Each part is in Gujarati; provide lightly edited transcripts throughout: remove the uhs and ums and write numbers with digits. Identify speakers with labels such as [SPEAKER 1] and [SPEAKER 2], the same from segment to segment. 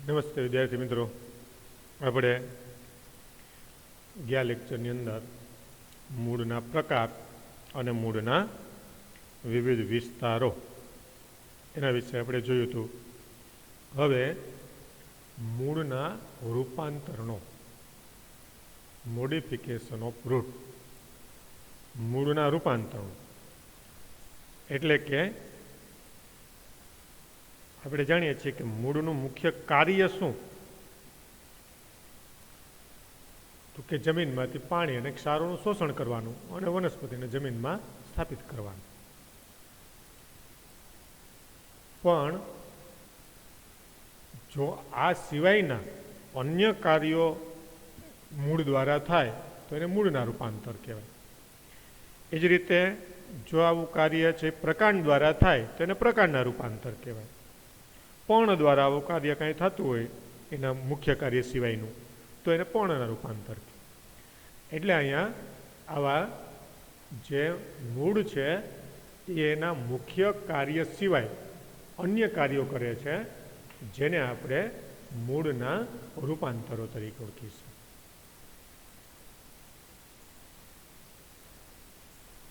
[SPEAKER 1] નમસ્તે વિદ્યાર્થી મિત્રો, આપણે ગયા લેક્ચરની અંદર મૂળના પ્રકાર અને મૂળના વિવિધ વિસ્તારો એના વિશે આપણે જોયું હતું. હવે મૂળના રૂપાંતરણો, મોડિફિકેશન ઓફ રૂટ, મૂળના રૂપાંતરણો એટલે કે આપણે જાણીએ છીએ કે મૂળનું મુખ્ય કાર્ય શું? તો કે જમીનમાંથી પાણી અને ક્ષારોનું શોષણ કરવાનું અને વનસ્પતિને જમીનમાં સ્થાપિત કરવાનું. પણ જો આ સિવાયના અન્ય કાર્યો મૂળ દ્વારા થાય તો એને મૂળના રૂપાંતર કહેવાય. એ જ રીતે જો આવું કાર્ય છે પ્રકાંડ દ્વારા થાય તો એને પ્રકાંડના રૂપાંતર કહેવાય. પર્ણ દ્વારા આવું કાર્ય કાંઈ થતું હોય એના મુખ્ય કાર્ય સિવાયનું તો એને પર્ણના રૂપાંતર. એટલે અહીંયા આવા જે મૂળ છે એના મુખ્ય કાર્ય સિવાય અન્ય કાર્યો કરે છે જેને આપણે મૂળના રૂપાંતરો તરીકે ઓળખીશું.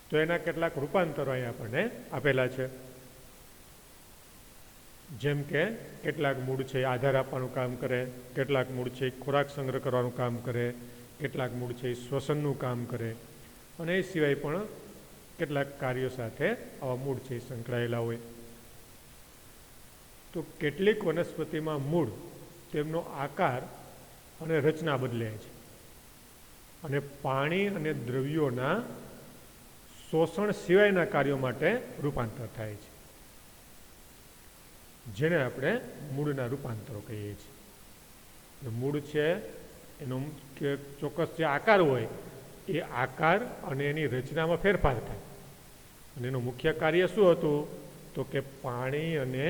[SPEAKER 1] તો એના કેટલાક રૂપાંતરો અહીંયા આપણને આપેલા છે. જેમ કે કેટલાક મૂળ છે આધાર આપવાનું કામ કરે, કેટલાક મૂળ છે ખોરાક સંગ્રહ કરવાનું કામ કરે, કેટલાક મૂળ છે શ્વસનનું કામ કરે, અને એ સિવાય પણ કેટલાક કાર્યો સાથે આવા મૂળ છે સંકળાયેલા હોય. તો કેટલીક વનસ્પતિમાં મૂળ તેમનો આકાર અને રચના બદલે છે અને પાણી અને દ્રવ્યોના શોષણ સિવાયના કાર્યો માટે રૂપાંતર થાય છે, જેને આપણે મૂળના રૂપાંતરો કહીએ છીએ. મૂળ છે એનો ચોક્કસ જે આકાર હોય એ આકાર અને એની રચનામાં ફેરફાર થાય. અને એનું મુખ્ય કાર્ય શું હતું? તો કે પાણી અને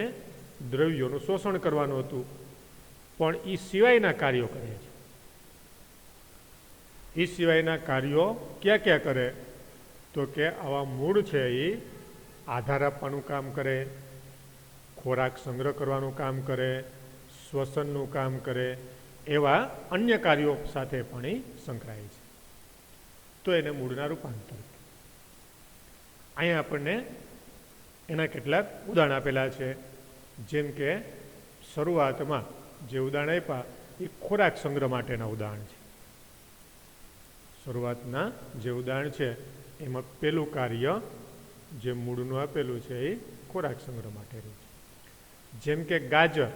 [SPEAKER 1] દ્રવ્યોનું શોષણ કરવાનું હતું. પણ એ સિવાયના કાર્યો કરે છે. એ સિવાયના કાર્યો ક્યાં ક્યાં કરે? તો કે આવા મૂળ છે એ આધાર આપવાનું કામ કરે, ખોરાક સંગ્રહ કરવાનું કામ કરે, શ્વસનનું કામ કરે, એવા અન્ય કાર્યો સાથે પણ એ સંકળાય છે. તો એને મૂળના રૂપાંતર. અહીંયા આપણને એના કેટલાક ઉદાહરણ આપેલા છે. જેમ કે શરૂઆતમાં જે ઉદાહરણ આપ્યા એ ખોરાક સંગ્રહ માટેના ઉદાહરણ છે. શરૂઆતના જે ઉદાહરણ છે એમાં પેલું કાર્ય જે મૂળનું આપેલું છે એ ખોરાક સંગ્રહ માટેનું છે. જેમ કે ગાજર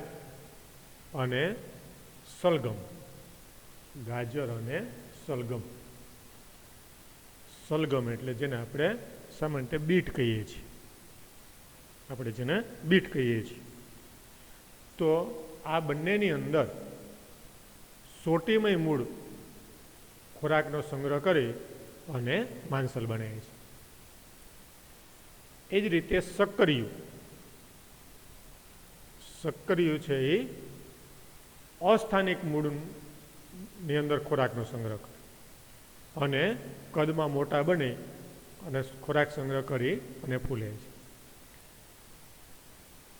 [SPEAKER 1] અને સલગમ. ગાજર અને સલગમ. સલગમ એટલે જેને આપણે સામાન્ય રીતે બીટ કહીએ છીએ. આપણે જેને બીટ કહીએ છીએ. તો આ બંનેની અંદર સોટીમય મૂળ ખોરાકનો સંગ્રહ કરી અને માંસલ બનાવે છે. એ જ રીતે સક્કરિયું. સક્કરિયું છે એ અસ્થાનિક મૂળની અંદર ખોરાકનો સંગ્રહ કરે અને કદમાં મોટા બને અને ખોરાક સંગ્રહ કરી અને ફૂલે છે.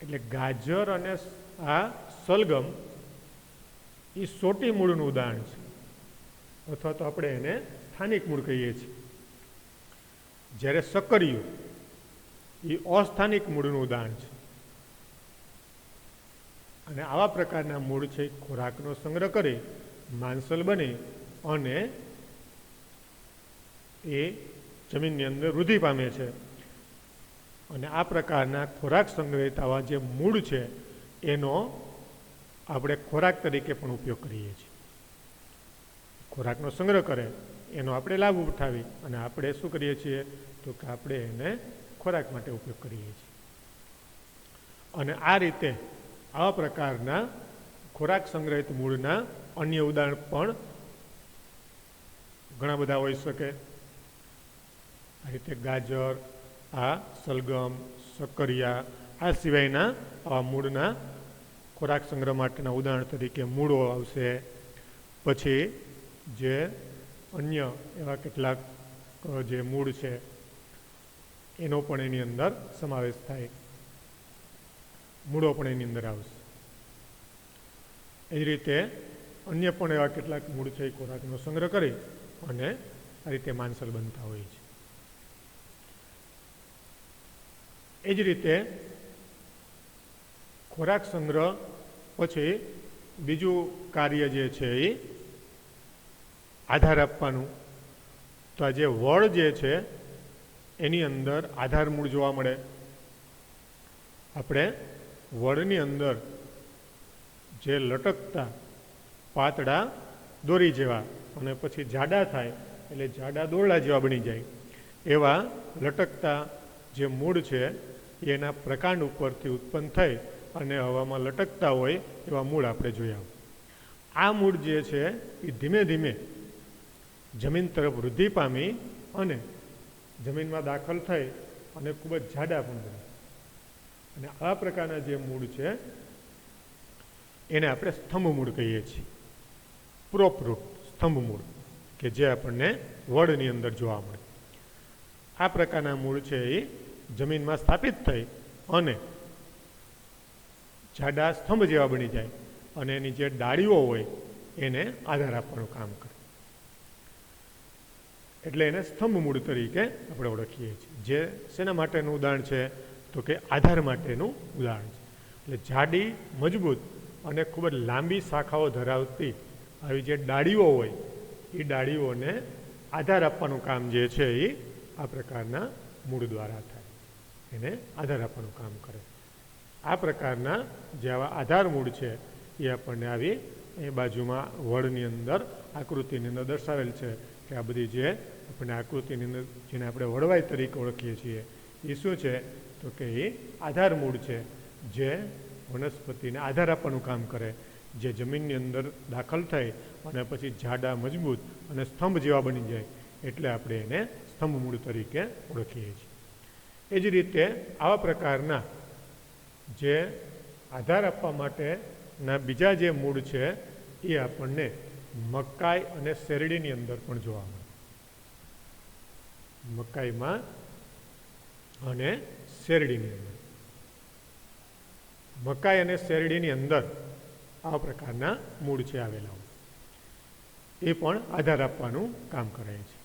[SPEAKER 1] એટલે ગાજર અને આ સલગમ એ સોટી મૂળનું ઉદાહરણ છે, અથવા તો આપણે એને સ્થાનિક મૂળ કહીએ છીએ. જ્યારે સક્કરિયું એ અસ્થાનિક મૂળનું ઉદાહરણ છે. અને આવા પ્રકારના મૂળ છે ખોરાકનો સંગ્રહ કરી માંસલ બને અને એ જમીનની અંદર વૃદ્ધિ પામે છે. અને આ પ્રકારના ખોરાક સંગ્રહિત આવા જે મૂળ છે એનો આપણે ખોરાક તરીકે પણ ઉપયોગ કરીએ છીએ. ખોરાકનો સંગ્રહ કરે એનો આપણે લાભ ઉઠાવી અને આપણે શું કરીએ છીએ? તો કે આપણે એને ખોરાક માટે ઉપયોગ કરીએ છીએ. અને આ રીતે આવા પ્રકારના ખોરાક સંગ્રહિત મૂળના અન્ય ઉદાહરણ પણ ઘણા બધા હોઈ શકે. આ રીતે ગાજર, આ સલગમ, સક્કરિયા, આ સિવાયના આવા મૂળના ખોરાક સંગ્રહ માટેના ઉદાહરણ તરીકે મૂળો આવશે. પછી જે અન્ય એવા કેટલાક જે મૂળ છે એનો પણ એની અંદર સમાવેશ થાય. મૂળો પણ એની અંદર આવશે. એ જ રીતે અન્ય પણ એવા કેટલાક મૂળ છે એ ખોરાકનો સંગ્રહ કરી અને આ રીતે માંસલ બનતા હોય છે. એ જ રીતે ખોરાક સંગ્રહ પછી બીજું કાર્ય જે છે એ આધાર આપવાનું. તો આ જે વળ જે છે એની અંદર આધાર મૂળ જોવા મળે. આપણે વળની અંદર જે લટકતા પાતળા દોરી જેવા અને પછી જાડા થાય એટલે જાડા દોરડા જેવા બની જાય એવા લટકતા જે મૂળ છે એના પ્રકાંડ ઉપરથી ઉત્પન્ન થઈ અને હવામાં લટકતા હોય એવા મૂળ આપણે જોયા. આ મૂળ જે છે એ ધીમે ધીમે જમીન તરફ વૃદ્ધિ પામી અને જમીનમાં દાખલ થઈ અને ખૂબ જ જાડા પણ બને. અને આ પ્રકારના જે મૂળ છે એને આપણે સ્તંભ મૂળ કહીએ છીએ. પ્રોપ રૂટ, સ્તંભ મૂળ, કે જે આપણને વડની અંદર જોવા મળે. આ પ્રકારના મૂળ છે એ જમીનમાં સ્થાપિત થઈ અને જાડા સ્તંભ જેવા બની જાય અને એની જે ડાળીઓ હોય એને આધાર આપવાનું કામ કરે. એટલે એને સ્તંભ મૂળ તરીકે આપણે ઓળખીએ છીએ. જે શેના માટેનું ઉદાહરણ છે? તો કે આધાર માટેનું ઉદાહરણ છે. એટલે જાડી, મજબૂત અને ખૂબ જ લાંબી શાખાઓ ધરાવતી આવી જે ડાળીઓ હોય એ ડાળીઓને આધાર આપવાનું કામ જે છે એ આ પ્રકારના મૂળ દ્વારા થાય. એને આધાર આપવાનું કામ કરે. આ પ્રકારના જે આવા આધાર મૂળ છે એ આપણને આવી એ બાજુમાં વળની અંદર આકૃતિની અંદર દર્શાવેલ છે કે આ બધી જે આપણને આકૃતિની અંદર જેને આપણે વળવાઈ તરીકે ઓળખીએ છીએ એ શું છે? તો કે એ આધાર મૂળ છે જે વનસ્પતિને આધાર આપવાનું કામ કરે, જે જમીનની અંદર દાખલ થાય અને પછી જાડા, મજબૂત અને સ્તંભ જેવા બની જાય એટલે આપણે એને સ્તંભ મૂળ તરીકે ઓળખીએ છીએ. એ જ રીતે આવા પ્રકારના જે આધાર આપવા માટેના બીજા જે મૂળ છે એ આપણને મકાઈ અને શેરડીની અંદર પણ જોવા મળે. મકાઈમાં અને શેરડીની અંદર, મકાઈ અને શેરડીની અંદર આ પ્રકારના મૂળ છે આવેલા હોય એ પણ આધાર આપવાનું કામ કરે છે.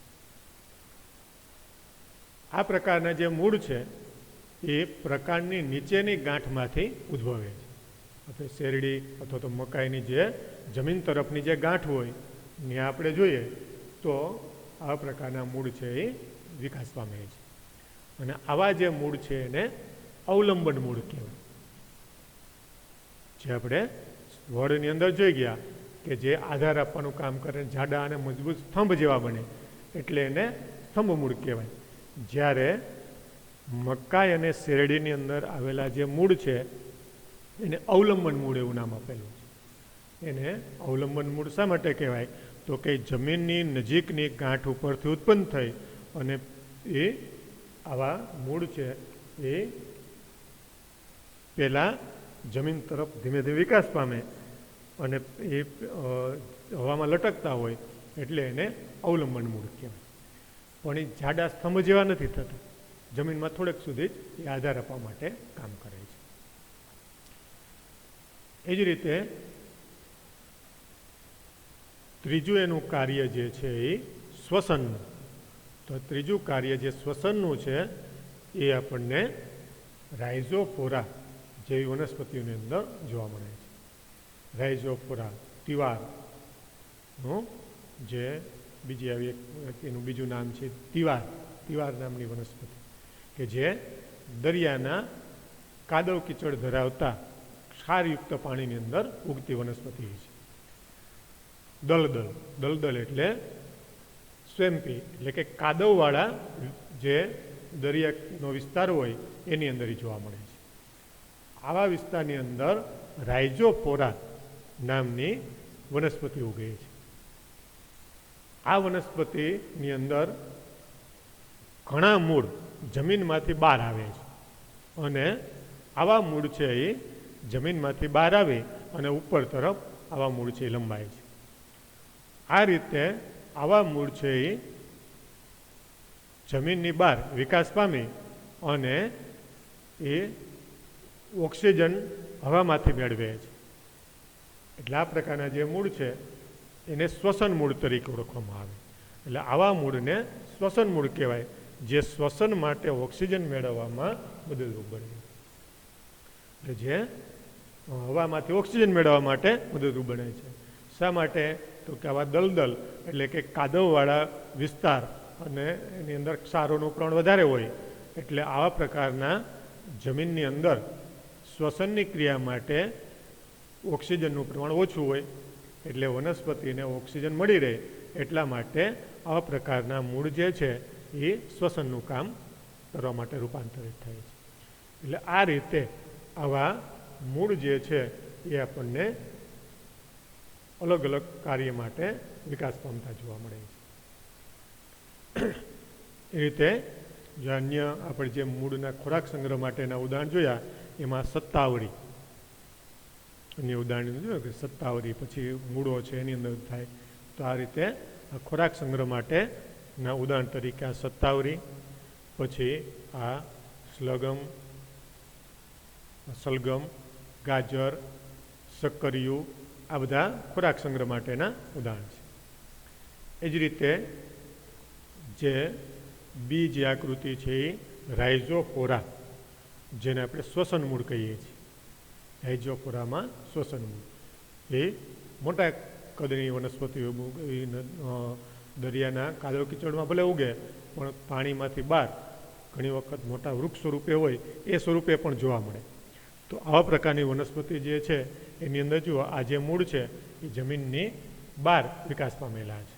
[SPEAKER 1] આ પ્રકારના જે મૂળ છે એ પ્રકાંડની નીચેની ગાંઠમાંથી ઉદ્ભવે છે. આપણે શેરડી અથવા તો મકાઈની જે જમીન તરફની જે ગાંઠ હોય ને આપણે જોઈએ તો આ પ્રકારના મૂળ છે એ વિકાસ પામે છે. અને આવા જે મૂળ છે એને અવલંબન મૂળ કહેવાય. જે આપણે વડની અંદર જોઈ ગયા કે જે આધાર આપવાનું કામ કરે, જાડા અને મજબૂત સ્તંભ જેવા બને એટલે એને સ્તંભ મૂળ કહેવાય. જ્યારે મકાઈ અને શેરડીની અંદર આવેલા જે મૂળ છે એને અવલંબન મૂળ એવું નામ આપેલું છે. એને અવલંબન મૂળ શા માટે કહેવાય? તો કે જમીનની નજીકની ગાંઠ ઉપરથી ઉત્પન્ન થઈ અને એ આવા મૂળ છે એ પહેલાં જમીન તરફ ધીમે ધીમે વિકાસ પામે અને એ હવામાં લટકતા હોય એટલે એને અવલંબન મૂળ કહેવાય. પણ એ જાડા સ્તંભ જેવા નથી થતા, જમીનમાં થોડેક સુધી જ એ આધાર આપવા માટે કામ કરે છે. એ જ રીતે ત્રીજું એનું કાર્ય જે છે એ શ્વસનનું. તો ત્રીજું કાર્ય જે શ્વસનનું છે એ આપણને રાઇઝોફોરા જેવી વનસ્પતિઓની અંદર જોવા મળે છે. રાઇઝોફોરા, તિવારનું જે બીજી આવી એનું બીજું નામ છે તિવાર, તિવાર નામની વનસ્પતિ કે જે દરિયાના કાદવ કીચડ ધરાવતા ક્ષારયુક્ત પાણીની અંદર ઉગતી વનસ્પતિ છે. દલદલ, દલદલ એટલે સ્વેમ્પી એટલે કે કાદવવાળા જે દરિયાનો વિસ્તાર હોય એની અંદર જોવા મળે છે. આવા વિસ્તારની અંદર રાઇઝોફોરા નામની વનસ્પતિ ઉગે છે. આ વનસ્પતિની અંદર ઘણા મૂળ જમીનમાંથી બહાર આવે છે અને આવા મૂળ છે એ જમીનમાંથી બહાર આવે અને ઉપર તરફ આવા મૂળ છે એ લંબાય છે. આ રીતે આવા મૂળ છે એ જમીનની બહાર વિકાસ પામી અને એ ઓક્સિજન હવામાંથી મેળવે છે એટલે આ પ્રકારના જે મૂળ છે એને શ્વસન મૂળ તરીકે ઓળખવામાં આવે. એટલે આવા મૂળને શ્વસન મૂળ કહેવાય, જે શ્વસન માટે ઓક્સિજન મેળવવામાં મદદરૂપ બને. એટલે જે હવામાંથી ઓક્સિજન મેળવવા માટે મદદરૂપ બને છે. શા માટે? તો કે આવા દલદલ એટલે કે કાદવવાળા વિસ્તાર અને એની અંદર ક્ષારોનું પ્રમાણ વધારે હોય, એટલે આવા પ્રકારના જમીનની અંદર શ્વસનની ક્રિયા માટે ઓક્સિજનનું પ્રમાણ ઓછું હોય, એટલે વનસ્પતિને ઓક્સિજન મળી રહે એટલા માટે આવા પ્રકારના મૂળ જે છે એ શ્વસનનું કામ કરવા માટે રૂપાંતરિત થાય છે. એટલે આ રીતે આવા મૂળ જે છે એ આપણને અલગ અલગ કાર્ય માટે વિકાસ પામતા જોવા મળે છે. એ રીતે જો અન્ય આપણે જે મૂળના ખોરાક સંગ્રહ માટેના ઉદાહરણ જોયા, એમાં સત્તાવરી અન્ય ઉદાહરણ જોયું કે સત્તાવરી પછી મૂળો છે એની અંદર થાય. તો આ રીતે ખોરાક સંગ્રહ માટેના ઉદાહરણ તરીકે આ સત્તાવરી, પછી આ સલગમ, ગાજર, શક્કરિયું, આ બધા ખોરાક સંગ્રહ માટેના ઉદાહરણ છે. એ જ રીતે જે બીજ આકૃતિ છે એ રાઇઝોફોરા, જેને આપણે શ્વસન મૂળ કહીએ છીએ. રાઇઝોફોરામાં શ્વસન મૂળ એ મોટા કદની વનસ્પતિઓ દરિયાના કાદવ કિચડમાં ભલે ઉગે, પણ પાણીમાંથી બહાર ઘણી વખત મોટા વૃક્ષ સ્વરૂપે હોય એ સ્વરૂપે પણ જોવા મળે. તો આવા પ્રકારની વનસ્પતિ જે છે એની અંદર જુઓ, આ જે મૂળ છે એ જમીનની બહાર વિકાસ પામેલા છે.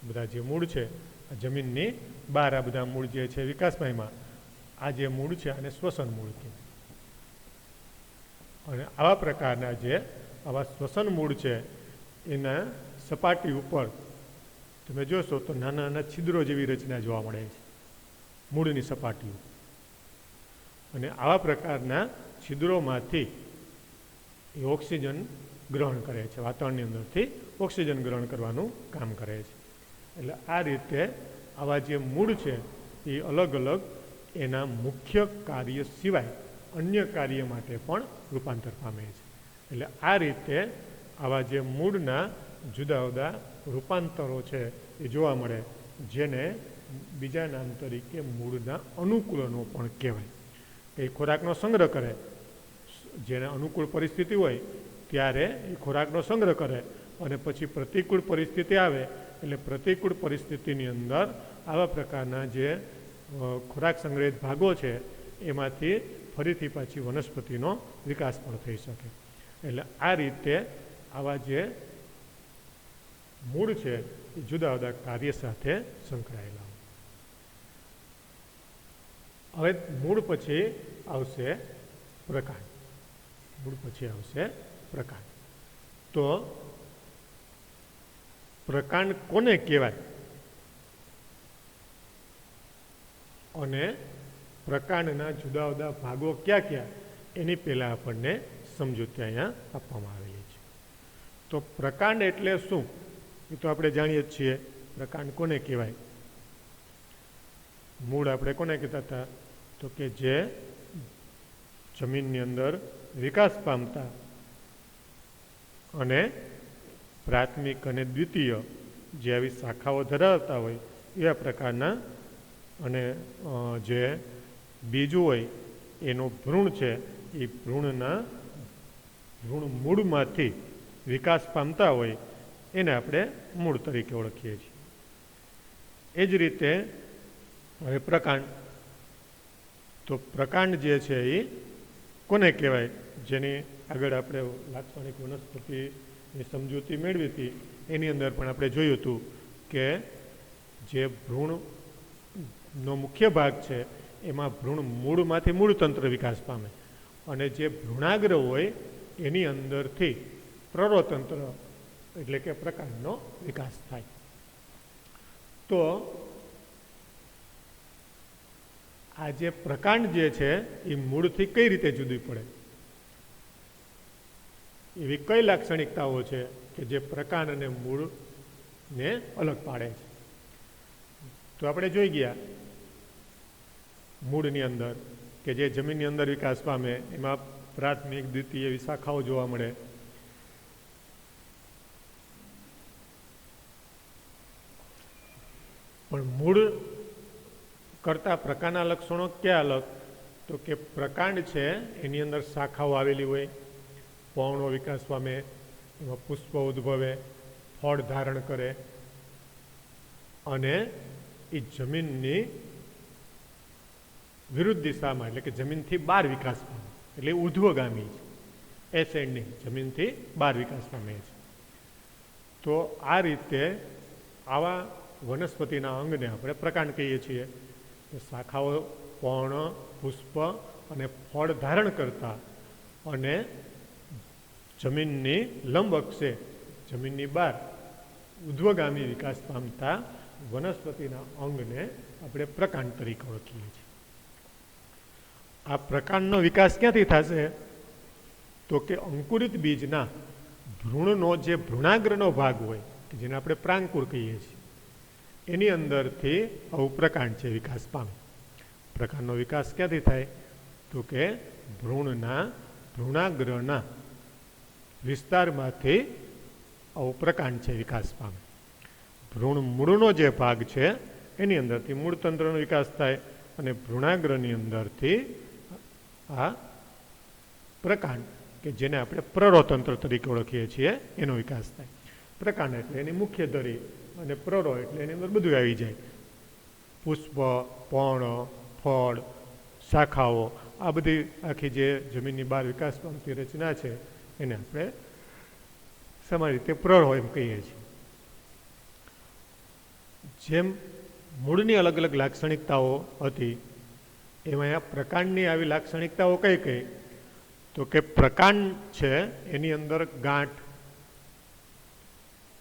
[SPEAKER 1] બધા જે મૂળ છે આ જમીનની બહાર આ બધા મૂળ જે છે વિકાસ પામ્યા. આ જે મૂળ છે આને શ્વસન મૂળ કહેવાય. અને આવા પ્રકારના જે આવા શ્વસન મૂળ છે એના સપાટી ઉપર તમે જોશો તો નાના નાના છિદ્રો જેવી રચના જોવા મળે છે મૂળની સપાટીઓ. અને આવા પ્રકારના છિદ્રોમાંથી એ ઓક્સિજન ગ્રહણ કરે છે, વાતાવરણની અંદરથી ઓક્સિજન ગ્રહણ કરવાનું કામ કરે છે. એટલે આ રીતે આવા જે મૂળ છે એ અલગ અલગ એના મુખ્ય કાર્ય સિવાય અન્ય કાર્ય માટે પણ રૂપાંતર પામે છે. એટલે આ રીતે આવા જે મૂળના જુદા જુદા રૂપાંતરો છે એ જોવા મળે, જેને બીજા નામ તરીકે મૂળના અનુકૂલનો પણ કહેવાય. એ ખોરાકનો સંગ્રહ કરે, જેને અનુકૂળ પરિસ્થિતિ હોય ત્યારે એ ખોરાકનો સંગ્રહ કરે, અને પછી પ્રતિકૂળ પરિસ્થિતિ આવે એટલે પ્રતિકૂળ પરિસ્થિતિની અંદર આવા પ્રકારના જે ખોરાક સંગ્રહિત ભાગો છે એમાંથી ફરીથી પાછી વનસ્પતિનો વિકાસ પણ થઈ શકે. એટલે આ રીતે આવા જે મૂળ છે એ જુદા જુદા કાર્ય સાથે સંકળાયેલા. હવે મૂળ પછી આવશે પ્રકાંડ. મૂળ પછી આવશે પ્રકાંડ. તો પ્રકાંડ કોને કહેવાય અને પ્રકાંડના જુદા જુદા ભાગો ક્યાં ક્યાં એની પહેલાં આપણને સમજૂતી અહીંયા આપવામાં આવેલી છે. તો પ્રકાંડ એટલે શું એ તો આપણે જાણીએ જ છીએ. પ્રકાંડ કોને કહેવાય? મૂળ આપણે કોને કહેતા હતા? તો કે જે જમીનની અંદર વિકાસ પામતા અને પ્રાથમિક અને દ્વિતીય જે આવી શાખાઓ ધરાવતા હોય એવા પ્રકારના, અને જે બીજું હોય એનું ભ્રૂણ છે એ ભ્રૂણ મૂળમાંથી વિકાસ પામતા હોય એને આપણે મૂળ તરીકે ઓળખીએ છીએ. એ જ રીતે હવે પ્રકાંડ. તો પ્રકાંડ જે છે એ કોને કહેવાય? જેની આગળ આપણે લાક્ષણિક વનસ્પતિની સમજૂતી મેળવી હતી એની અંદર પણ આપણે જોયું હતું કે જે ભ્રૂણનો મુખ્ય ભાગ છે એમાં ભ્રૂણ મૂળમાંથી મૂળતંત્ર વિકાસ પામે, અને જે ભ્રૂણાગ્ર હોય એની અંદરથી પ્રરોતંત્ર એટલે કે પ્રકાંડનો વિકાસ થાય. તો આ જે પ્રકાંડ જે છે એ મૂળથી કઈ રીતે જુદી પડે? એવી કઈ લાક્ષણિકતાઓ છે કે જે પ્રકાંડ અને મૂળને અલગ પાડે છે? તો આપણે જોઈ ગયા મૂળની અંદર કે જે જમીનની અંદર વિકાસ પામે એમાં પ્રાથમિક દ્વિતીય એવી શાખાઓ જોવા મળે. પણ મૂળ કરતા પ્રકારના લક્ષણો ક્યાં અલગ? તો કે પ્રકાંડ છે એની અંદર શાખાઓ આવેલી હોય, પર્ણો વિકાસ પામે, એમાં પુષ્પ ઉદ્ભવે, ફળ ધારણ કરે અને એ જમીનની વિરુદ્ધ દિશામાં એટલે કે જમીનથી બહાર વિકાસ પામે, એટલે ઉર્ધ્વગામી છે, એસેન્ડિંગ, જમીનથી બહાર વિકાસ પામે છે. તો આ રીતે આવા વનસ્પતિના અંગને આપણે પ્રકાંડ કહીએ છીએ. શાખાઓ પર્ણ, પુષ્પ અને ફળ ધારણ કરતા અને જમીનની લંબ અક્ષે જમીનની બહાર ઉર્ધ્વગામી વિકાસ પામતા વનસ્પતિના અંગને આપણે પ્રકાંડ તરીકે ઓળખીએ છીએ. આ પ્રકાંડનો વિકાસ ક્યાંથી થશે? તો કે અંકુરિત બીજના ભ્રૂણનો જે ભ્રૂણાગ્રનો ભાગ હોય કે જેને આપણે પ્રાંકુર કહીએ છીએ, એની અંદરથી આવું પ્રકાંડ છે વિકાસ પામે. પ્રકાંડનો વિકાસ ક્યાંથી થાય? તો કે ભ્રૂણના ભ્રૂણાગ્રના વિસ્તારમાંથી આવું પ્રકાંડ છે વિકાસ પામે. ભ્રૂણ મૂળનો જે ભાગ છે એની અંદરથી મૂળતંત્રનો વિકાસ થાય અને ભ્રૂણાગ્રની અંદરથી આ પ્રકાંડ કે જેને આપણે પ્રરોતંત્ર તરીકે ઓળખીએ છીએ એનો વિકાસ થાય. પ્રકાંડ એટલે એની મુખ્ય ધરી અને પ્રરો એટલે એની અંદર બધું આવી જાય. પુષ્પ, પર્ણ, ફળ, શાખાઓ, આ બધી આખી જે જમીનની બહાર વિકાસ પામતી રચના છે એને આપણે સમાન રીતે પ્રરો એમ કહીએ છીએ. જેમ મૂળની અલગ અલગ લાક્ષણિકતાઓ હતી એમાં આ પ્રકાંડની આવી લાક્ષણિકતાઓ કઈ કઈ? તો કે પ્રકાંડ છે એની અંદર ગાંઠ,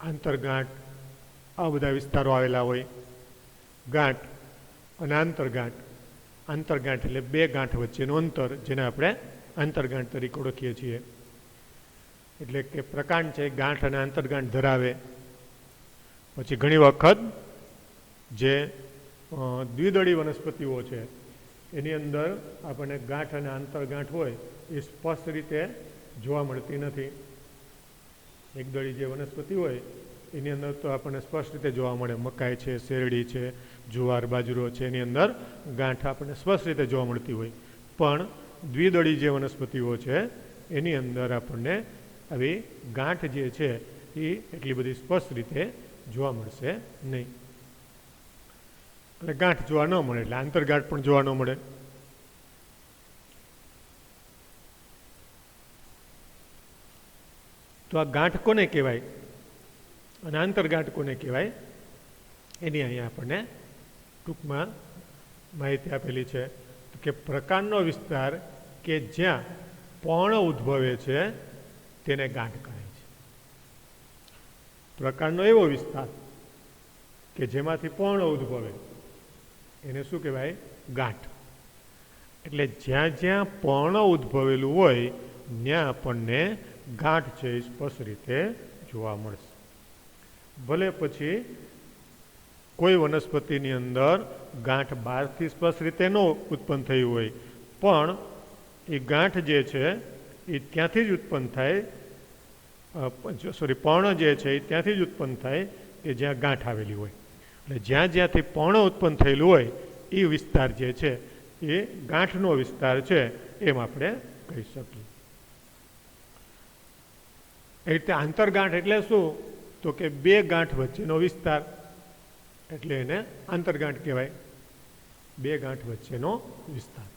[SPEAKER 1] આંતરગાંઠ, આ બધા વિસ્તારો આવેલા હોય. ગાંઠ અને આંતરગાંઠ. આંતરગાંઠ એટલે બે ગાંઠ વચ્ચેનું અંતર, જેને આપણે આંતરગાંઠ તરીકે ઓળખીએ છીએ. એટલે કે પ્રકાંડ છે ગાંઠ અને આંતરગાંઠ ધરાવે. પછી ઘણી વખત જે દ્વિદળી વનસ્પતિઓ છે એની અંદર આપણને ગાંઠ અને આંતરગાંઠ હોય એ સ્પષ્ટ રીતે જોવા મળતી નથી. એકદળી જે વનસ્પતિ હોય એની અંદર તો આપણને સ્પષ્ટ રીતે જોવા મળે. મકાઈ છે, શેરડી છે, જુવાર, બાજરો છે, એની અંદર ગાંઠ આપણને સ્પષ્ટ રીતે જોવા મળતી હોય. પણ દ્વિદળી જે વનસ્પતિઓ છે એની અંદર આપણને આવી ગાંઠ જે છે એ એટલી બધી સ્પષ્ટ રીતે જોવા મળશે નહીં. એટલે ગાંઠ જોવા ન મળે એટલે આંતરગાંઠ પણ જોવા ન મળે. તો આ ગાંઠ કોને કહેવાય અને આંતરગાંઠ કોને કહેવાય એની અહીંયા આપણને ટૂંકમાં માહિતી આપેલી છે. કે પ્રકાંડનો વિસ્તાર કે જ્યાં પર્ણ ઉદ્ભવે છે તેને ગાંઠ કહે છે. પ્રકાંડનો એવો વિસ્તાર કે જેમાંથી પર્ણ ઉદ્ભવે એને શું કહેવાય? ગાંઠ. એટલે જ્યાં જ્યાં પર્ણ ઉદ્ભવેલું હોય ત્યાં આપણને ગાંઠ છે એ સ્પષ્ટ રીતે જોવા મળશે. ભલે પછી કોઈ વનસ્પતિની અંદર ગાંઠ બહારથી સ્પષ્ટ રીતે ન ઉત્પન્ન થયું હોય, પણ એ ગાંઠ જે છે એ ત્યાંથી જ ઉત્પન્ન થાય, પર્ણ જે છે એ ત્યાંથી જ ઉત્પન્ન થાય કે જ્યાં ગાંઠ આવેલી હોય. એટલે જ્યાં જ્યાંથી પર્ણ ઉત્પન્ન થયેલું હોય એ વિસ્તાર જે છે એ ગાંઠનો વિસ્તાર છે એમ આપણે કહી શકીએ. એ રીતે આંતરગાંઠ એટલે શું? તો કે બે ગાંઠ વચ્ચેનો વિસ્તાર, એટલે એને આંતરગાંઠ કહેવાય. બે ગાંઠ વચ્ચેનો વિસ્તાર.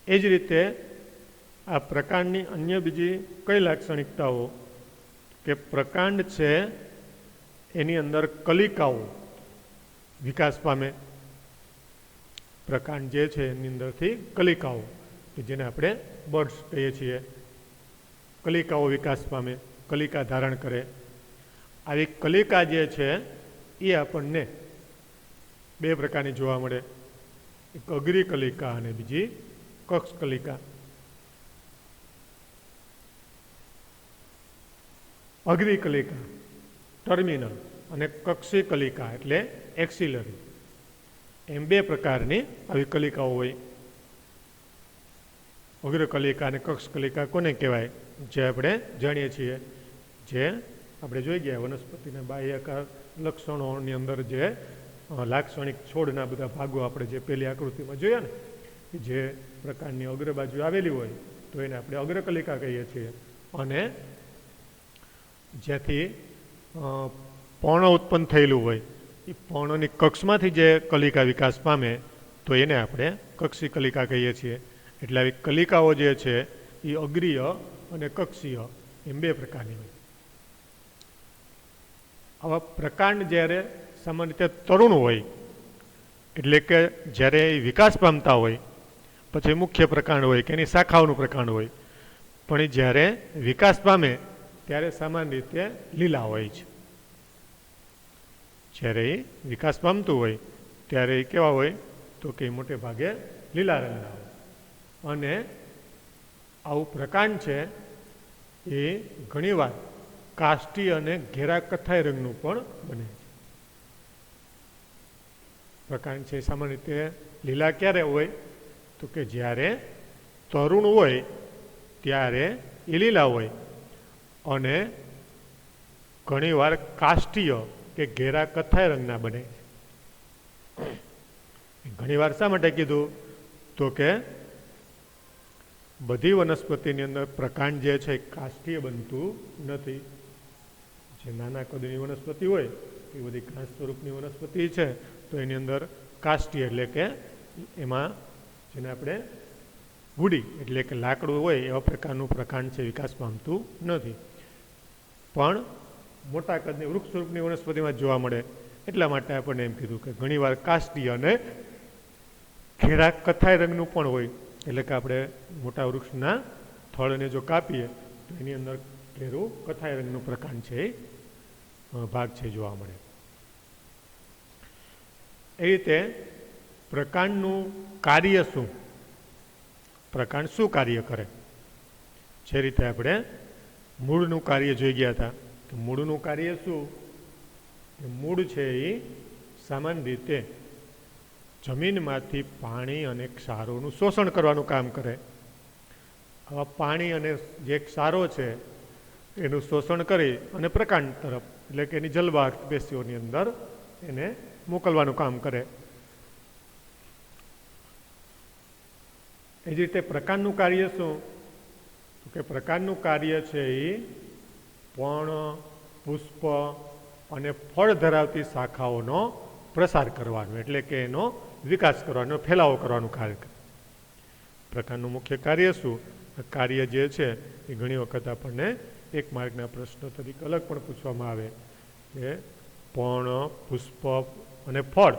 [SPEAKER 1] એ જ રીતે આ પ્રકાંડની અન્ય બીજી કઈ લાક્ષણિકતાઓ? કે પ્રકાંડ છે એની અંદર કલિકાઓ વિકાસ પામે. પ્રકાંડ જે છે એની અંદરથી કલિકાઓ કે જેને આપણે બર્ડ્સ કહીએ છીએ, કલિકાઓ વિકાસ પામે, કલિકા ધારણ કરે. આવી કલિકા જે છે એ આપણને બે પ્રકારની જોવા મળે. એક અગ્રી કલિકા અને બીજી કક્ષ કલિકા. અગ્રી કલિકા ટર્મિનલ અને કક્ષી કલિકા એટલે એક્સિલરી, એમ બે પ્રકારની આવી કલિકાઓ હોય. અગ્ર કલિકા અને કક્ષ કલિકા કોને કહેવાય? જે આપણે જાણીએ છીએ, જે આપણે જોઈ ગયા વનસ્પતિના બાહ્યકાર લક્ષણોની અંદર જે લાક્ષણિક છોડના બધા ભાગો આપણે જે પેલી આકૃતિમાં જોયા ને, જે પ્રકાંડની અગ્રબાજુ આવેલી હોય તો એને આપણે અગ્રકલિકા કહીએ છીએ, અને જ્યાંથી પર્ણ ઉત્પન્ન થયેલું હોય એ પર્ણની કક્ષમાંથી જે કલિકા વિકાસ પામે તો એને આપણે કક્ષી કલિકા કહીએ છીએ. એટલે આવી કલિકાઓ જે છે એ અગ્રીય અને કક્ષીય એમ બે પ્રકારની હોય. આવા પ્રકાંડ જ્યારે સામાન્ય રીતે તરુણ હોય, એટલે કે જ્યારે એ વિકાસ પામતા હોય, પછી મુખ્ય પ્રકાંડ હોય કે એની શાખાઓનું પ્રકાંડ હોય, પણ એ જ્યારે વિકાસ પામે ત્યારે સામાન્ય રીતે લીલા હોય છે. જ્યારે એ વિકાસ પામતું હોય ત્યારે એ કેવા હોય તો કે મોટે ભાગે લીલા રંગના હોય. અને આવું પ્રકાંડ છે એ ઘણીવાર કાષ્ટી અને ઘેરા કથ્થાઈ રંગનું પણ બને છે. પ્રકાંડ છે સામાન્ય રીતે લીલા ક્યારે હોય તો કે જ્યારે તરુણ હોય ત્યારે એ લીલા હોય, અને ઘણીવાર કાષ્ટીય કે ઘેરા કથ્થાઈ રંગના બને છે. ઘણીવાર શા માટે કીધું તો કે બધી વનસ્પતિની અંદર પ્રકાંડ જે છે કાષ્ટીય બનતું નથી. જે નાના કદની વનસ્પતિ હોય એ બધી ઘાસ સ્વરૂપની વનસ્પતિ છે તો એની અંદર કાષ્ટીય એટલે કે એમાં જેને આપણે ગુડી એટલે કે લાકડું હોય એવા પ્રકારનું પ્રકાંડ છે વિકાસ પામતું નથી. પણ મોટા કદની વૃક્ષ સ્વરૂપની વનસ્પતિમાં જોવા મળે. એટલા માટે આપણને એમ કીધું કે ઘણીવાર કાષ્ટીય અને ઘેરા કથ્થાઈ રંગનું પણ હોય. એટલે કે આપણે મોટા વૃક્ષના થળને જો કાપીએ તો એની અંદર ઘેરું કથ્થાઈ રંગનું પ્રકાંડ છે ભાગ છે જોવા મળે. એ રીતે પ્રકાંડનું કાર્ય શું, પ્રકાંડ શું કાર્ય કરે, જે રીતે આપણે મૂળનું કાર્ય જોઈ ગયા હતા. તો મૂળનું કાર્ય શું, મૂળ છે એ સામાન્ય રીતે જમીનમાંથી પાણી અને ક્ષારોનું શોષણ કરવાનું કામ કરે. આવા પાણી અને જે ક્ષારો છે એનું શોષણ કરી અને પ્રકાંડ તરફ એટલે કે એની જલવાહક પેશીઓની અંદર એને મોકલવાનું કામ કરે. એ જ રીતે પ્રકાંડનું કાર્ય શું, તો કે પ્રકાંડનું કાર્ય છે એ પર્ણ, પુષ્પ અને ફળ ધરાવતી શાખાઓનો પ્રસાર કરવાનો એટલે કે એનો વિકાસ કરવાનો, ફેલાવો કરવાનું કાર્ય કરે. પ્રકાંડનું મુખ્ય કાર્ય શું, કાર્ય જે છે એ ઘણી વખત આપણને એક માર્કના પ્રશ્નો તરીકે અલગ પણ પૂછવામાં આવે કે પર્ણ, પુષ્પ અને ફળ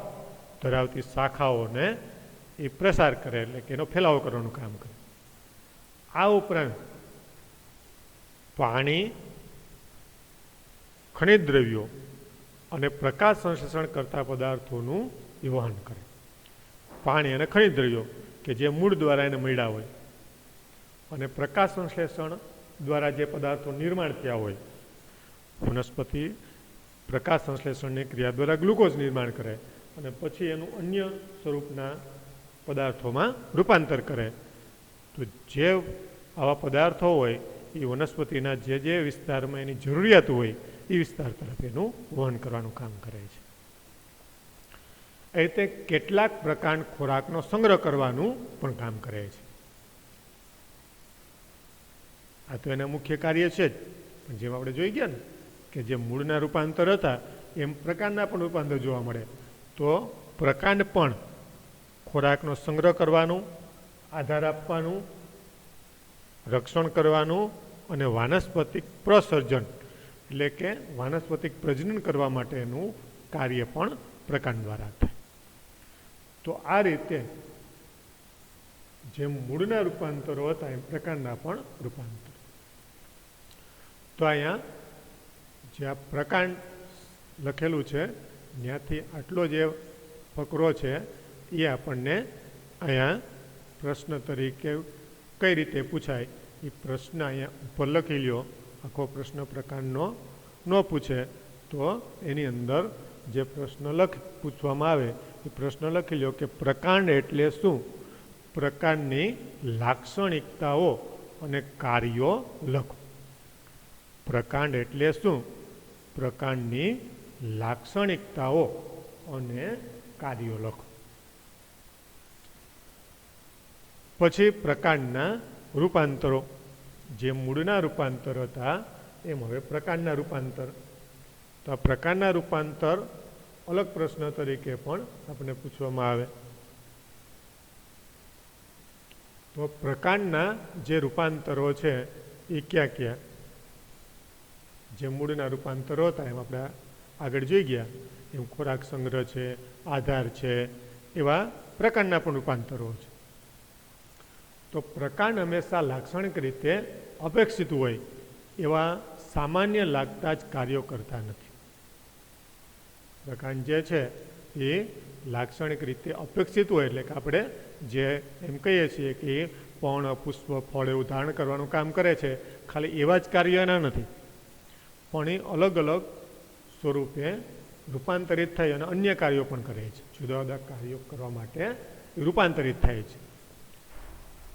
[SPEAKER 1] ધરાવતી શાખાઓને એ પ્રસાર કરે એટલે કે એનો ફેલાવો કરવાનું કામ કરે. આ ઉપરાંત પાણી, ખનિજ દ્રવ્યો અને પ્રકાશ સંશ્લેષણ કરતા પદાર્થોનું વહન કરે. પાણી અને ખનિજ દ્રવ્યો કે જે મૂળ દ્વારા એને મળ્યા હોય, અને પ્રકાશ સંશ્લેષણ દ્વારા જે પદાર્થો નિર્માણ થયા હોય. વનસ્પતિ પ્રકાશ સંશ્લેષણની ક્રિયા દ્વારા ગ્લુકોઝ નિર્માણ કરે અને પછી એનું અન્ય સ્વરૂપના પદાર્થોમાં રૂપાંતર કરે. તો જે આવા પદાર્થો હોય એ વનસ્પતિના જે વિસ્તારમાં એની જરૂરિયાત હોય એ વિસ્તાર તરફ એનું વહન કરવાનું કામ કરે છે. એ રીતે કેટલાક પ્રકાંડ ખોરાકનો સંગ્રહ કરવાનું પણ કામ કરે છે. આ તો એના મુખ્ય કાર્ય છે જ, પણ જેમ આપણે જોઈ ગયા ને કે જે મૂળના રૂપાંતર હતા એમ પ્રકાંડના પણ રૂપાંતર જોવા મળે. તો પ્રકાંડ પણ ખોરાકનો સંગ્રહ કરવાનું, આધાર આપવાનું, રક્ષણ કરવાનું અને વાનસ્પતિક પ્રસર્જન એટલે કે વાનસ્પતિક પ્રજનન કરવા માટેનું કાર્ય પણ પ્રકાંડ દ્વારા થાય. તો આ રીતે જેમ મૂળના રૂપાંતરો હતા એમ પ્રકાંડના પણ રૂપાંતર. તો અહીંયા જે આ પ્રકાંડ લખેલું છે ત્યાંથી આટલો જે ફકરો છે એ આપણને અહીંયા પ્રશ્ન તરીકે કઈ રીતે પૂછાય એ પ્રશ્ન અહીંયા ઉપર લખી લ્યો. આખો પ્રશ્ન પ્રકાંડનો ન પૂછે તો એની અંદર જે પ્રશ્ન પૂછવામાં આવે એ પ્રશ્ન લખી લ્યો કે પ્રકાંડ એટલે શું, પ્રકાંડની લાક્ષણિકતાઓ અને કાર્યો લખો. પ્રકાંડ એટલે શું, પ્રકાંડની લાક્ષણિકતાઓ અને કાર્યો લખો. પછી પ્રકાંડના રૂપાંતરો, જે મૂળના રૂપાંતર હતા એમ હવે પ્રકાંડના રૂપાંતર. તો આ પ્રકાંડના રૂપાંતર અલગ પ્રશ્ન તરીકે પણ આપણને પૂછવામાં આવે. તો પ્રકાંડના જે રૂપાંતરો છે એ ક્યાં ક્યાં? જે મૂળના રૂપાંતરો હતા એમ આપણે આગળ જોઈ ગયા, એમ ખોરાક સંગ્રહ છે, આધાર છે, એવા પ્રકાંડના પણ રૂપાંતરો છે. તો પ્રકાંડ હંમેશા લાક્ષણિક રીતે અપેક્ષિત હોય એવા સામાન્ય લાગતા જ કાર્યો કરતા નથી. પ્રકાંડ જે છે એ લાક્ષણિક રીતે અપેક્ષિત હોય, એટલે કે આપણે જે એમ કહીએ છીએ કે પર્ણ, પુષ્પ, ફળ એવું ધારણ કરવાનું કામ કરે છે, ખાલી એવા જ કાર્યો એના નથી, પણ એ અલગ અલગ સ્વરૂપે રૂપાંતરિત થઈ અને અન્ય કાર્યો પણ કરે છે. જુદા જુદા કાર્યો કરવા માટે રૂપાંતરિત થાય છે.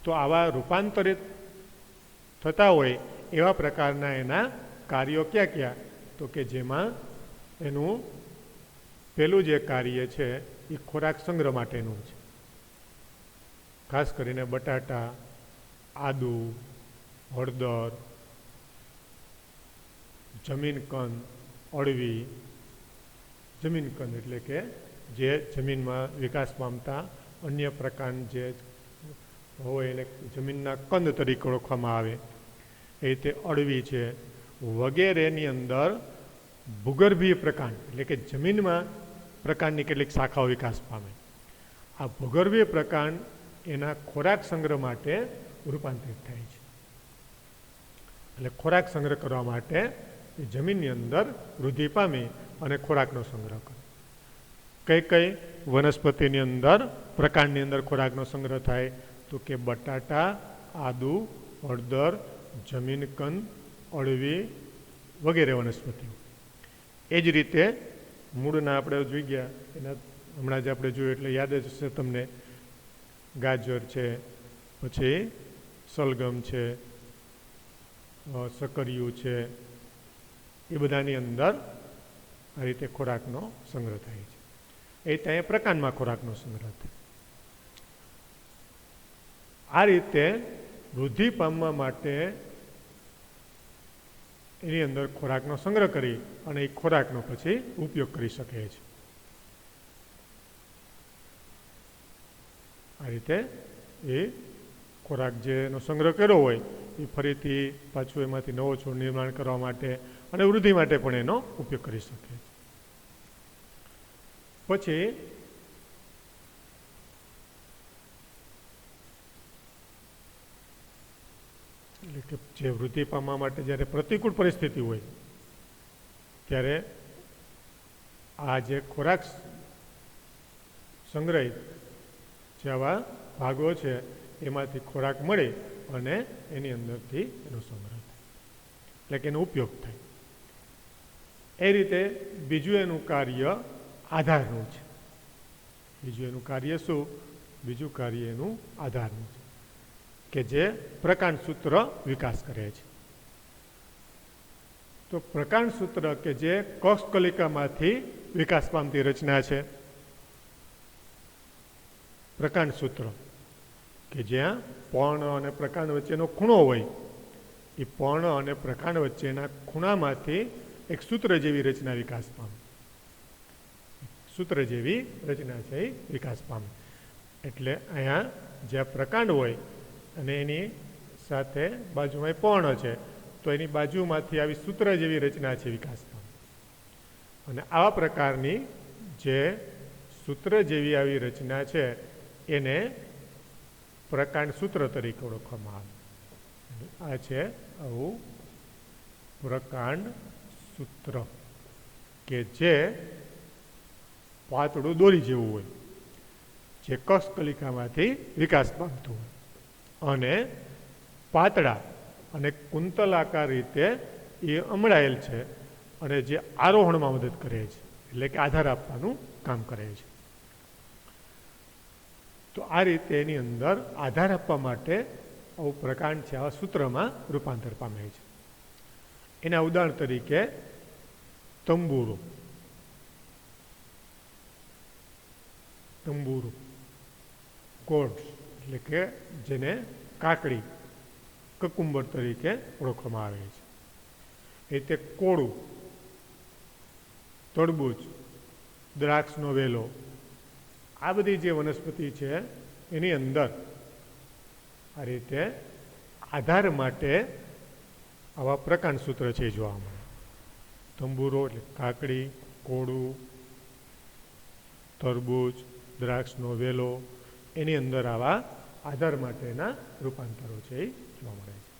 [SPEAKER 1] તો આવા રૂપાંતરિત થતા હોય એવા પ્રકારના એના કાર્યો ક્યાં ક્યાં? તો કે જેમાં એનું પેલું જે કાર્ય છે એ ખોરાક સંગ્રહ માટેનું છે. ખાસ કરીને બટાટા, આદુ, હળદર, જમીનકંદ, અળવી. જમીનકંદ એટલે કે જે જમીનમાં વિકાસ પામતા અન્ય પ્રકાર જે હોય એને જમીનના કંદ તરીકે ઓળખવામાં આવે. એ રીતે અળવી છે વગેરેની અંદર ભૂગર્ભીય પ્રકાંડ એટલે કે જમીનમાં પ્રકાંડની કેટલીક શાખાઓ વિકાસ પામે. આ ભૂગર્ભીય પ્રકાંડ એના ખોરાક સંગ્રહ માટે રૂપાંતરિત થાય છે. એટલે ખોરાક સંગ્રહ કરવા માટે એ જમીનની અંદર વૃદ્ધિ પામી અને ખોરાકનો સંગ્રહ કરે. કઈ કઈ વનસ્પતિની અંદર પ્રકાંડની અંદર ખોરાકનો સંગ્રહ થાય? તો કે બટાટા, આદુ, હળદર, જમીનકંદ, અળવી વગેરે વનસ્પતિઓ. એ જ રીતે મૂળના આપણે જોઈ ગયા, એના હમણાં જ આપણે જોયું એટલે યાદ જ હશે તમને. ગાજર છે, પછી સલગમ છે, સકરિયું છે, એ બધાની અંદર આ રીતે ખોરાકનો સંગ્રહ થાય છે. એ ત્યાં પ્રકાંડમાં ખોરાકનો સંગ્રહ થાય. આ રીતે વૃદ્ધિ પામવા માટે એની અંદર ખોરાકનો સંગ્રહ કરી અને એ ખોરાકનો પછી ઉપયોગ કરી શકે છે. આ રીતે એ ખોરાક જેનો સંગ્રહ કર્યો હોય એ ફરીથી પાછું એમાંથી નવો છોડ નિર્માણ કરવા માટે અને વૃદ્ધિ માટે પણ એનો ઉપયોગ કરી શકે છે. પછી એટલે કે જે વૃદ્ધિ પામવા માટે જ્યારે પ્રતિકૂળ પરિસ્થિતિ હોય ત્યારે આ જે ખોરાક સંગ્રહિત જે આવા ભાગો છે એમાંથી ખોરાક મળે અને એની અંદરથી એનો સંગ્રહ થાય, એટલે કે એનો ઉપયોગ થાય. એ રીતે બીજું એનું કાર્ય આધારનું છે. બીજું એનું કાર્ય શું? બીજું કાર્ય એનું આધારનું છે કે જે પ્રકાંડ સૂત્ર વિકાસ કરે છે. તો પ્રકાંડ સૂત્ર કે જે કોષકલિકામાંથી વિકાસ પામતી રચના છે. પ્રકાંડ સૂત્ર કે જ્યાં પર્ણ અને પ્રકાંડ વચ્ચેનો ખૂણો હોય, એ પર્ણ અને પ્રકાંડ વચ્ચેના ખૂણામાંથી એક સૂત્ર જેવી રચના વિકાસ પામે. સૂત્ર જેવી રચના છે એ વિકાસ પામે. એટલે અહીંયા જ્યાં પ્રકાંડ હોય અને એની સાથે બાજુમાં પર્ણ છે, તો એની બાજુમાંથી આવી સૂત્ર જેવી રચના છે વિકાસ પામે. અને આવા પ્રકારની જે સૂત્ર જેવી આવી રચના છે એને પ્રકાંડ સૂત્ર તરીકે ઓળખવામાં આવે. આ છે આવું પ્રકાંડ સૂત્ર કે જે પાતળું દોરી જેવું હોય, જે કક્ષકલિકામાંથી વિકાસ પામતું હોય અને પાતળા અને કુંતલાકાર રીતે એ અમળાયેલ છે અને જે આરોહણમાં મદદ કરે છે, એટલે કે આધાર આપવાનું કામ કરે છે. તો આ રીતે એની અંદર આધાર આપવા માટે આવું પ્રકાંડ છે આવા સૂત્રમાં રૂપાંતર પામે છે. એના ઉદાહરણ તરીકે તંબુરો. તંબુરો, કોડ્સ એટલે કે જેને કાકડી, કકુંબર તરીકે ઓળખવામાં આવે છે. એ રીતે કોળું, તરબૂચ, દ્રાક્ષનો વેલો, આ બધી જે વનસ્પતિ છે એની અંદર આ રીતે આધાર માટે આવા પ્રકાંડસૂત્ર છે જોવા મળે. તંબુરો એટલે કાકડી, કોળું, તરબૂચ, દ્રાક્ષનો વેલો, એની અંદર આવા આધાર માટેના રૂપાંતરો છે એ જોવા મળે છે.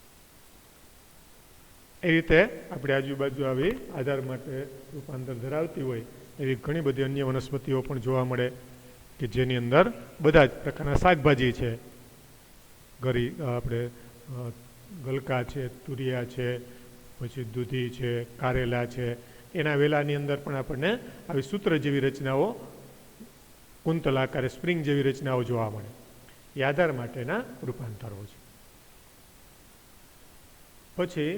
[SPEAKER 1] એ રીતે આપણે આજુબાજુ આવી આધાર માટે રૂપાંતર ધરાવતી હોય એવી ઘણી બધી અન્ય વનસ્પતિઓ પણ જોવા મળે કે જેની અંદર બધા જ પ્રકારના શાકભાજી છે. આપણે ગલકા છે, તુરિયા છે, પછી દૂધી છે, કારેલા છે, એના વેલાની અંદર પણ આપણને આવી સૂત્ર જેવી રચનાઓ, કુંતલ આકારે સ્પ્રિંગ જેવી રચનાઓ જોવા મળે. એ આધાર માટેના રૂપાંતરો છે. પછી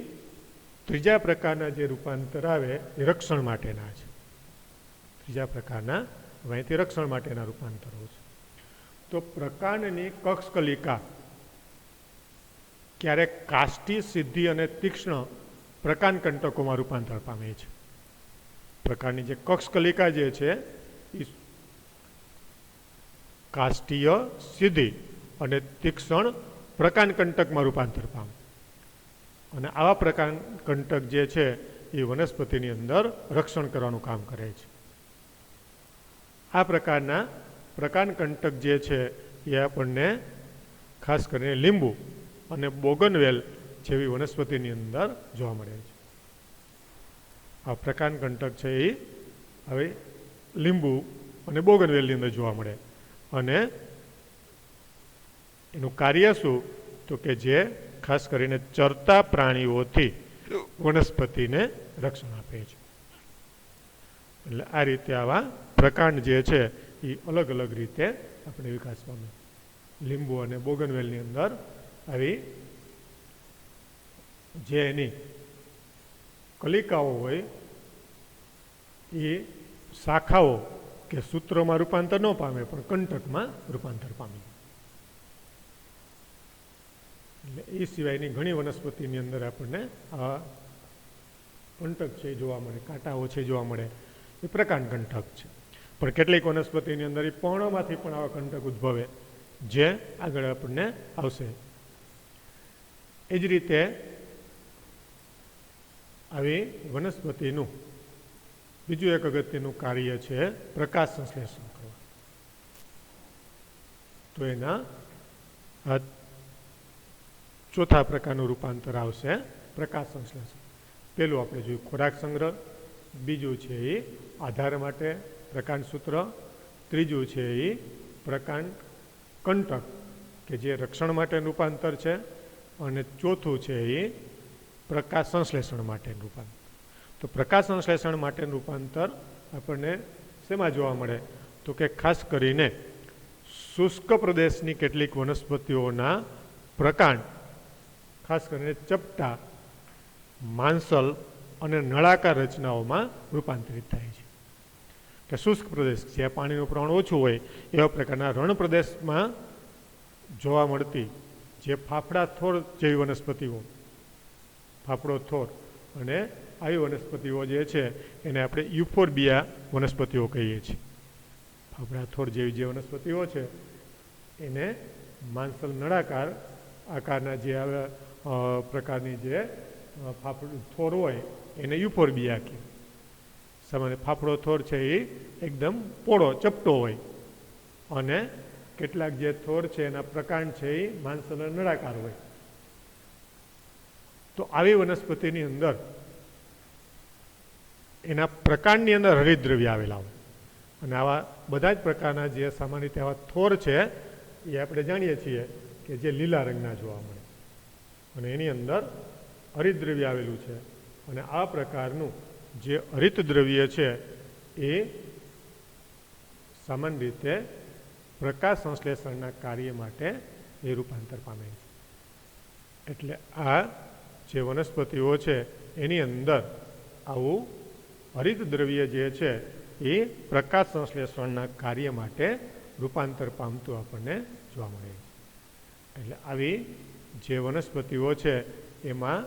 [SPEAKER 1] ત્રીજા પ્રકારના જે રૂપાંતર આવે એ રક્ષણ માટેના છે. ત્રીજા પ્રકારના અહીંથી રક્ષણ માટેના રૂપાંતરો છે. તો પ્રકાંડની કક્ષકલિકા ક્યારેક કાષ્ટી, સિદ્ધિ અને તીક્ષ્ણ પ્રકાંડ કંટકોમાં રૂપાંતર પામે છે. પ્રકાંડની જે કક્ષકલિકા જે છે એ કાષ્ટીય, સિદ્ધિ અને તીક્ષ્ણ પ્રકાંડ કંટકમાં રૂપાંતર પામે. અને આવા પ્રકાંડ કંટક જે છે એ વનસ્પતિની અંદર રક્ષણ કરવાનું કામ કરે છે. આ પ્રકારના પ્રકાંડ કંટક જે છે એ આપણને ખાસ કરીને લીંબુ અને બોગનવેલ જેવી વનસ્પતિની અંદર જોવા મળે છે. આ પ્રકાંડ કંટક છે એ હવે લીંબુ અને બોગનવેલની અંદર જોવા મળે. અને એનું કાર્ય શું? તો કે જે ખાસ કરીને ચરતા પ્રાણીઓથી વનસ્પતિને રક્ષણ આપે છે. એટલે આ રીતે આવા પ્રકાંડ જે છે એ અલગ અલગ રીતે આપણે વિકાસ પામે. લીંબુ અને બોગનવેલની અંદર આવી જે એની કલિકાઓ હોય એ શાખાઓ કે સૂત્રોમાં રૂપાંતર ન પામે પણ કંટકમાં રૂપાંતર પામે. એટલે એ સિવાયની ઘણી વનસ્પતિની અંદર આપણને આ કંટક છે જોવા મળે, કાંટાઓ છે જોવા મળે, એ પ્રકાંડ કંટક છે. પણ કેટલીક વનસ્પતિની અંદર એ પર્ણમાંથી પણ આવા કંટક ઉદ્ભવે જે આગળ આપણને આવશે. એ જ રીતે આવી વનસ્પતિનું બીજું એક અગત્યનું કાર્ય છે પ્રકાશ સંશ્લેષણ કરવા. તો એના ચોથા પ્રકારનું રૂપાંતર આવશે પ્રકાશ સંશ્લેષણ. પેલું આપણે જોયું ખોરાક સંગ્રહ, બીજું છે એ આધાર માટે પ્રકાંડ સૂત્ર, ત્રીજું છે એ પ્રકાંડ કંટક કે જે રક્ષણ માટેનું રૂપાંતર છે, અને ચોથું છે એ પ્રકાશ સંશ્લેષણ માટેનું રૂપાંતર. તો પ્રકાશ સંશ્લેષણ માટેનું રૂપાંતર આપણને શેમાં જોવા મળે? તો કે ખાસ કરીને શુષ્ક પ્રદેશની કેટલીક વનસ્પતિઓના પ્રકાંડ ખાસ કરીને ચપટા, માંસલ અને નળાકાર રચનાઓમાં રૂપાંતરિત થાય છે. કે શુષ્ક પ્રદેશ જ્યાં પાણીનું પ્રમાણ ઓછું હોય એવા પ્રકારના રણ પ્રદેશમાં જોવા મળતી જે ફાફડા થોર જેવી વનસ્પતિઓ, ફાફડો થોર, અને આવી વનસ્પતિઓ જે છે એને આપણે યુફોર્બિયા વનસ્પતિઓ કહીએ છીએ. ફાફડા થોર જેવી જે વનસ્પતિઓ છે એને માંસલ નળાકાર આકારના જે પ્રકારની જે ફાફડું થોર હોય એને યુફોર્બિયા કહે. સામાન્ય ફાફડો થોર છે એ એકદમ પોળો, ચપટો હોય, અને કેટલાક જે થોર છે એના પ્રકાંડ છે એ માંસલ નળાકાર હોય. તો આવી વનસ્પતિની અંદર એના પ્રકાંડની અંદર હરિતદ્રવ્ય આવેલા હોય. અને આવા બધા જ પ્રકારના જે સામાન્ય રીતે આવા થોર છે એ આપણે જાણીએ છીએ કે જે લીલા રંગના જોવા મળે, અને એની અંદર હરિતદ્રવ્ય આવેલું છે. અને આ પ્રકારનું જે હરિતદ્રવ્ય છે એ સામાન્ય રીતે પ્રકાશ સંશ્લેષણના કાર્ય માટે એ રૂપાંતર પામે છે. એટલે આ જે વનસ્પતિઓ છે એની અંદર આવું હરિતદ્રવ્ય જે છે એ પ્રકાશ સંશ્લેષણના કાર્ય માટે રૂપાંતર પામતું આપણને જોવા મળે. એટલે આવી જે વનસ્પતિઓ છે એમાં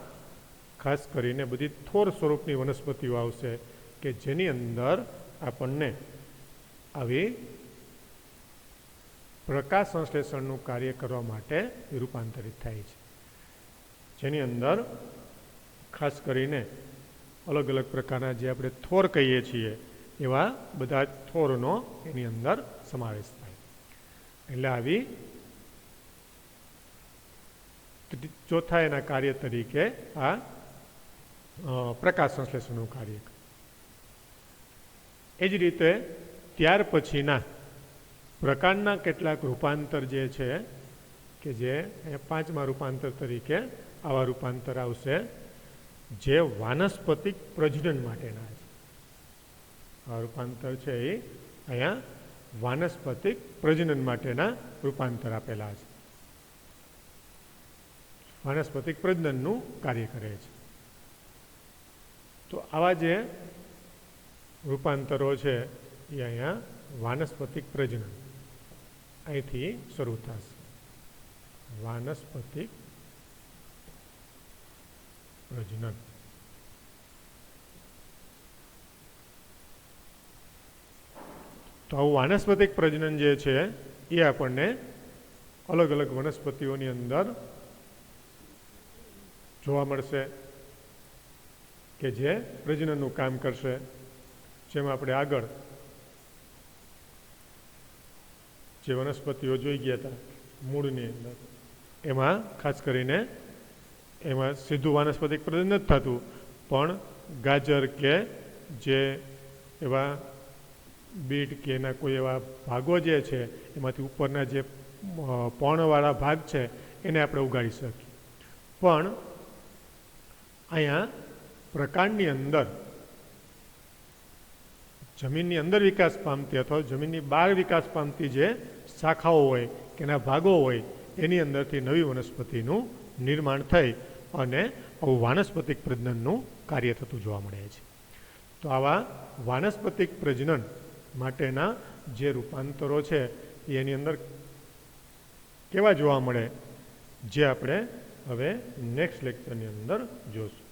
[SPEAKER 1] ખાસ કરીને બધી થોર સ્વરૂપની વનસ્પતિઓ આવશે કે જેની અંદર આપણને આવી પ્રકાશ સંશ્લેષણનું કાર્ય કરવા માટે રૂપાંતરિત થાય છે, જેની અંદર ખાસ કરીને અલગ અલગ પ્રકારના જે આપણે થોર કહીએ છીએ એવા બધા થોરનો એની અંદર સમાવેશ થાય. એટલે આવી ચોથા એના કાર્ય તરીકે આ પ્રકાશ સંશ્લેષણનું કાર્ય. એ જ રીતે ત્યાર પછીના પ્રકારના કેટલાક રૂપાંતર જે છે કે જે પાંચમા રૂપાંતર તરીકે આવા રૂપાંતર આવશે જે વાનસ્પતિક પ્રજનન માટેના છે. આ રૂપાંતર છે એ અહીંયા વાનસ્પતિક પ્રજનન માટેના રૂપાંતર આપેલા છે. વાનસ્પતિક પ્રજનનનું કાર્ય કરે છે. તો આવા જે રૂપાંતરો છે એ અહીંયા વાનસ્પતિક પ્રજનન અહીંથી શરૂ થશે. વાનસ્પતિક પ્રજનન. તો આવું વાનસ્પતિક પ્રજનન જે છે એ આપણને અલગ અલગ વનસ્પતિઓની અંદર જોવા મળશે કે જે પ્રજનનનું કામ કરશે. જેમાં આપણે આગળ જે વનસ્પતિઓ જોઈ ગયા હતા મૂળની અંદર એમાં ખાસ કરીને એમાં સીધું વાનસ્પતિક પ્રજનન નથી થતું, પણ ગાજર કે જે એવા બીટ કે એના કોઈ એવા ભાગો જે છે એમાંથી ઉપરના જે પર્ણવાળા ભાગ છે એને આપણે ઉગાડી શકીએ. પણ અહીંયા પ્રકાંડની અંદર જમીનની અંદર વિકાસ પામતી અથવા જમીનની બહાર વિકાસ પામતી જે શાખાઓ હોય કે એના ભાગો હોય એની અંદરથી નવી વનસ્પતિનું નિર્માણ થઈ અને આવું વાનસ્પતિક પ્રજનનનું કાર્ય થતું જોવા મળે છે. તો આવા વાનસ્પતિક પ્રજનન માટેના જે રૂપાંતરો છે એની અંદર કેવા જોવા મળે જે આપણે હવે નેક્સ્ટ લેક્ચરની અંદર જોશું.